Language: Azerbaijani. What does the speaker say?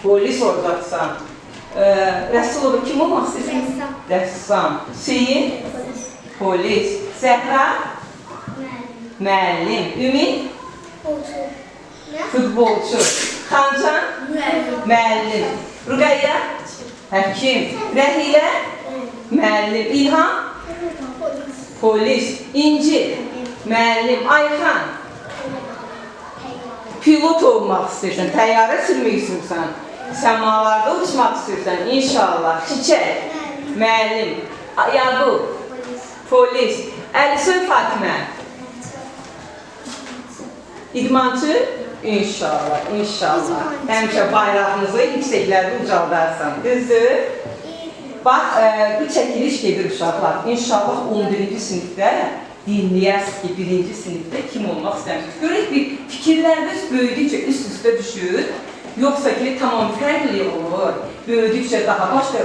Polis olacaqsan. Rəssul olur, kim olmaq istəyirsən? Rəssam. Hüseyin? Polis. Zəhra? Müəllim. Ümid? Futbolçu. Xancan? Müəllim. Rüqəyyə? Həkim. Rəhilə? Müəllim. İlham? Polis. İnci? Müəllim. Ayxan? Pilot olmaq istəyirsən, təyyarə sürmək istəyirsən, səmalarda uçmaq istəyirsən, inşallah. Çiçək, müəllim, Yaqub, polis, Əlisoy Fatimə, idmançı, inşallah, inşallah. Həmişə bayrağınızı yüksəklərdə ucaldarsan, düzdür? Bax, bu çəkiliş gedir uşaqlar, inşallah 11-ci sinifdə dinləyərsiniz ki, 1-ci sinifdə kim olmaq istəmişsiniz. Görək bir fikirləriniz böyüdükcə üst-üstə düşür, yoxsa ki, tamam fərqli olur, böyüdükcə daha başqa